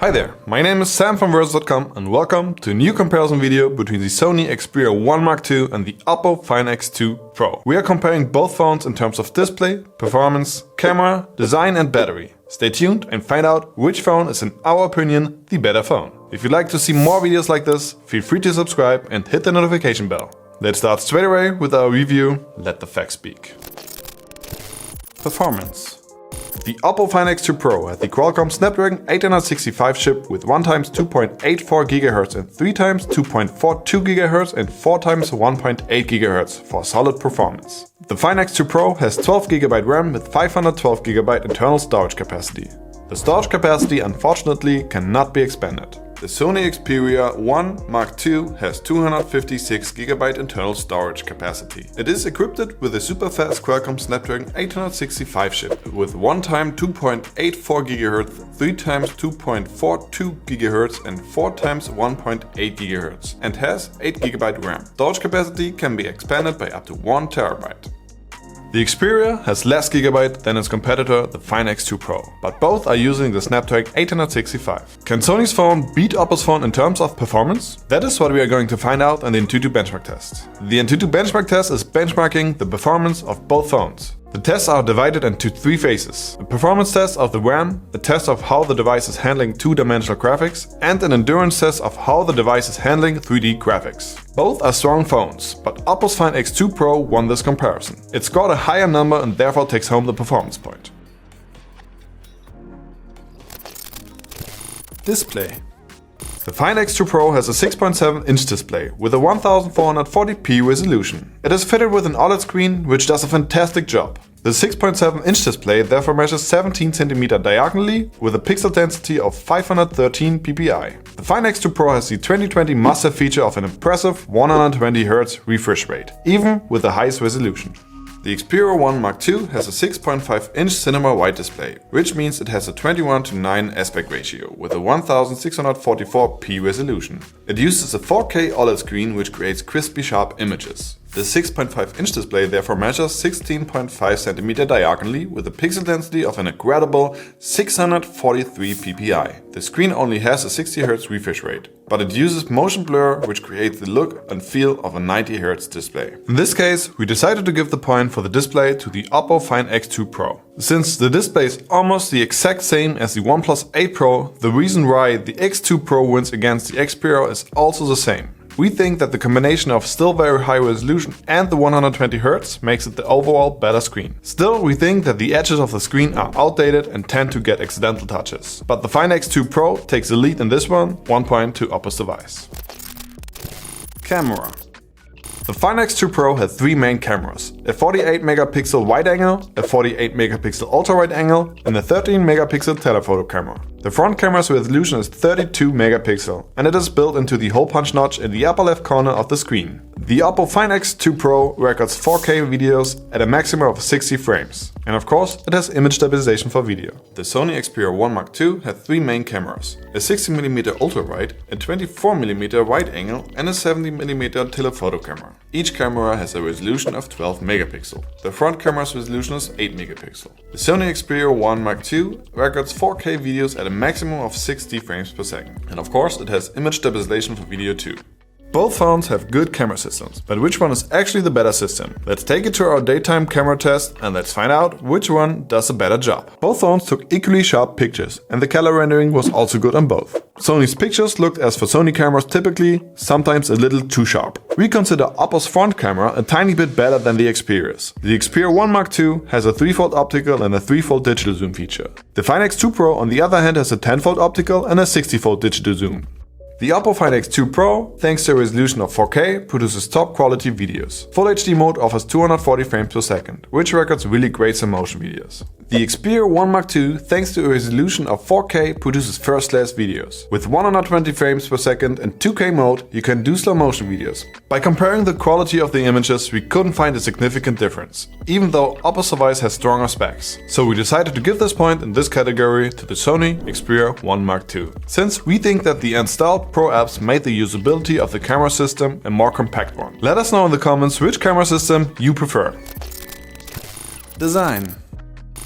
Hi there, my name is Sam from Versus.com and welcome to a new comparison video between the Sony Xperia 1 Mark II and the Oppo Find X2 Pro. We are comparing both phones in terms of display, performance, camera, design and battery. Stay tuned and find out which phone is in our opinion the better phone. If you'd like to see more videos like this, feel free to subscribe and hit the notification bell. Let's start straight away with our review. Let the facts speak. Performance. The Oppo Find X2 Pro has the Qualcomm Snapdragon 865 chip with 1x 2.84 GHz and 3x 2.42 GHz and 4x 1.8 GHz for solid performance. The Find X2 Pro has 12GB RAM with 512GB internal storage capacity. The storage capacity unfortunately cannot be expanded. The Sony Xperia 1 Mark II has 256GB internal storage capacity. It is equipped with a super fast Qualcomm Snapdragon 865 chip with 1x 2.84 GHz, 3x 2.42 GHz and 4x 1.8 GHz and has 8GB RAM. Storage capacity can be expanded by up to 1 TB. The Xperia has less gigabyte than its competitor, the Find X2 Pro, but both are using the Snapdragon 865. Can Sony's phone beat Oppo's phone in terms of performance? That is what we are going to find out in the Antutu benchmark test. The Antutu benchmark test is benchmarking the performance of both phones. The tests are divided into three phases: a performance test of the RAM, a test of how the device is handling two-dimensional graphics, and an endurance test of how the device is handling 3D graphics. Both are strong phones, but Oppo's Find X2 Pro won this comparison. It scored a higher number and therefore takes home the performance point. Display. The Find X2 Pro has a 6.7-inch display with a 1440p resolution. It is fitted with an OLED screen which does a fantastic job. The 6.7-inch display therefore measures 17 cm diagonally with a pixel density of 513 ppi. The Find X2 Pro has the 2020 must-have feature of an impressive 120Hz refresh rate, even with the highest resolution. The Xperia 1 Mark II has a 6.5-inch cinema wide display, which means it has a 21:9 aspect ratio with a 1644p resolution. It uses a 4K OLED screen which creates crispy sharp images. The 6.5-inch display therefore measures 16.5 cm diagonally with a pixel density of an incredible 643 ppi. The screen only has a 60Hz refresh rate, but it uses motion blur which creates the look and feel of a 90Hz display. In this case, we decided to give the point for the display to the Oppo Find X2 Pro. Since the display is almost the exact same as the OnePlus 8 Pro, the reason why the X2 Pro wins against the Xperia is also the same. We think that the combination of still very high resolution and the 120Hz makes it the overall better screen. Still, we think that the edges of the screen are outdated and tend to get accidental touches. But the Find X2 Pro takes the lead in this one, 1 point to Oppo's device. Camera. The Find X2 Pro has three main cameras: a 48MP wide angle, a 48MP ultra wide angle, and a 13MP telephoto camera. The front camera's resolution is 32MP and it is built into the hole punch notch in the upper left corner of the screen. The Oppo Find X2 Pro records 4K videos at a maximum of 60 frames. And of course, it has image stabilization for video. The Sony Xperia 1 Mark II has three main cameras: a 60mm ultra wide, a 24mm wide angle and a 70mm telephoto camera. Each camera has a resolution of 12MP. The front camera's resolution is 8MP. The Sony Xperia 1 Mark II records 4K videos at a maximum of 60 frames per second. And of course, it has image stabilization for video too. Both phones have good camera systems, but which one is actually the better system? Let's take it to our daytime camera test and let's find out which one does a better job. Both phones took equally sharp pictures and the color rendering was also good on both. Sony's pictures looked, as for Sony cameras typically, sometimes a little too sharp. We consider Oppo's front camera a tiny bit better than the Xperia's. The Xperia 1 Mark II has a 3-fold optical and a 3-fold digital zoom feature. The Find X2 Pro on the other hand has a 10-fold optical and a 60-fold digital zoom. The Oppo Find X2 Pro, thanks to a resolution of 4K, produces top quality videos. Full HD mode offers 240 frames per second, which records really great slow motion videos. The Xperia 1 Mark II, thanks to a resolution of 4K, produces first-class videos. With 120 frames per second and 2K mode, you can do slow motion videos. By comparing the quality of the images, we couldn't find a significant difference, even though Oppo's device has stronger specs. So we decided to give this point in this category to the Sony Xperia 1 Mark II, since we think that the installed Pro apps made the usability of the camera system a more compact one. Let us know in the comments which camera system you prefer. Design.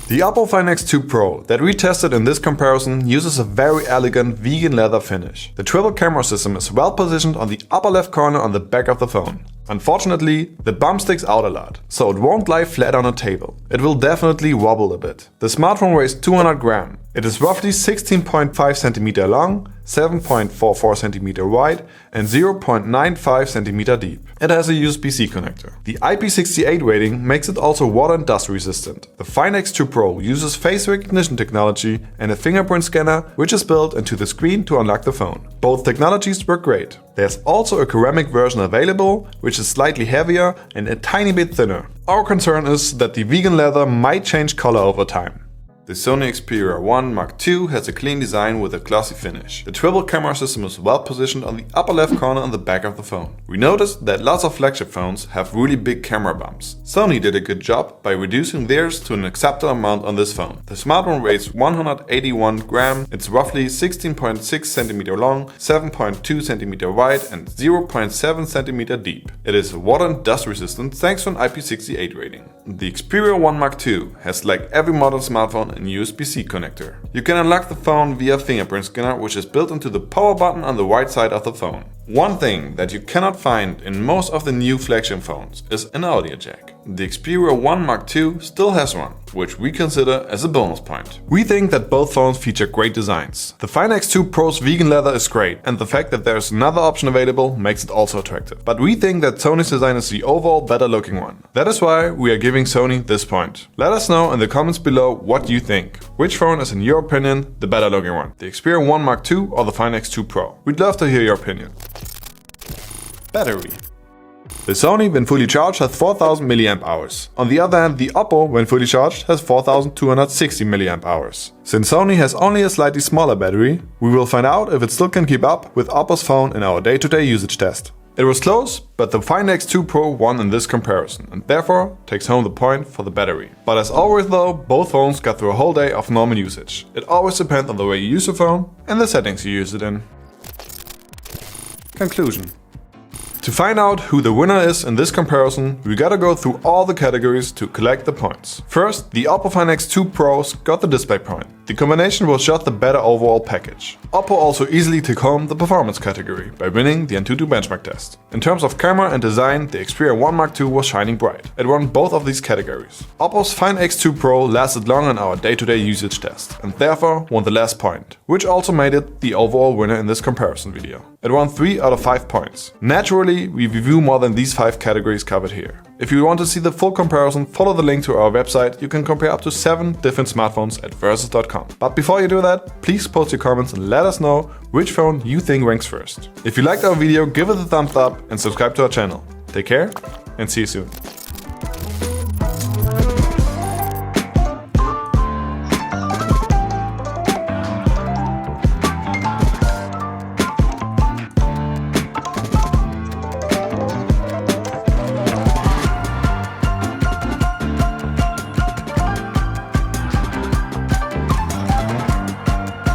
The Oppo Find X2 Pro that we tested in this comparison uses a very elegant vegan leather finish. The triple camera system is well positioned on the upper left corner on the back of the phone. Unfortunately, the bump sticks out a lot, so it won't lie flat on a table. It will definitely wobble a bit. The smartphone weighs 200 grams. It is roughly 16.5 cm long, 7.44 cm wide and 0.95 cm deep. It has a USB-C connector. The IP68 rating makes it also water and dust resistant. The Find X2 Pro uses face recognition technology and a fingerprint scanner which is built into the screen to unlock the phone. Both technologies work great. There's also a ceramic version available, which is slightly heavier and a tiny bit thinner. Our concern is that the vegan leather might change color over time. The Sony Xperia 1 Mark II has a clean design with a glossy finish. The triple camera system is well positioned on the upper left corner on the back of the phone. We noticed that lots of flagship phones have really big camera bumps. Sony did a good job by reducing theirs to an acceptable amount on this phone. The smartphone weighs 181 grams, it's roughly 16.6 cm long, 7.2 cm wide and 0.7 cm deep. It is water and dust resistant thanks to an IP68 rating. The Xperia 1 Mark II has, like every modern smartphone, a USB-C connector. You can unlock the phone via fingerprint scanner, which is built into the power button on the right side of the phone. One thing that you cannot find in most of the new flagship phones is an audio jack. The Xperia 1 Mark II still has one, which we consider as a bonus point. We think that both phones feature great designs. The Find X2 Pro's vegan leather is great, and the fact that there's another option available makes it also attractive. But we think that Sony's design is the overall better looking one. That is why we are giving Sony this point. Let us know in the comments below what you think. Which phone is in your opinion the better looking one? The Xperia 1 Mark II or the Find X2 Pro? We'd love to hear your opinion. Battery. The Sony when fully charged has 4000 mAh. On the other hand, the Oppo when fully charged has 4260 mAh. Since Sony has only a slightly smaller battery, we will find out if it still can keep up with Oppo's phone in our day-to-day usage test. It was close, but the Find X2 Pro won in this comparison and therefore takes home the point for the battery. But as always though, both phones got through a whole day of normal usage. It always depends on the way you use your phone and the settings you use it in. Conclusion. To find out who the winner is in this comparison, we gotta go through all the categories to collect the points. First, the Oppo Find X2 Pros got the display point. The combination was just the better overall package. Oppo also easily took home the performance category by winning the Antutu benchmark test. In terms of camera and design, the Xperia 1 Mark II was shining bright. It won both of these categories. Oppo's Find X2 Pro lasted long in our day-to-day usage test and therefore won the last point, which also made it the overall winner in this comparison video. It won 3 out of 5 points. Naturally, we review more than these 5 categories covered here. If you want to see the full comparison, follow the link to our website. You can compare up to 7 different smartphones at versus.com. But before you do that, please post your comments and let us know which phone you think ranks first. If you liked our video, give it a thumbs up and subscribe to our channel. Take care and see you soon.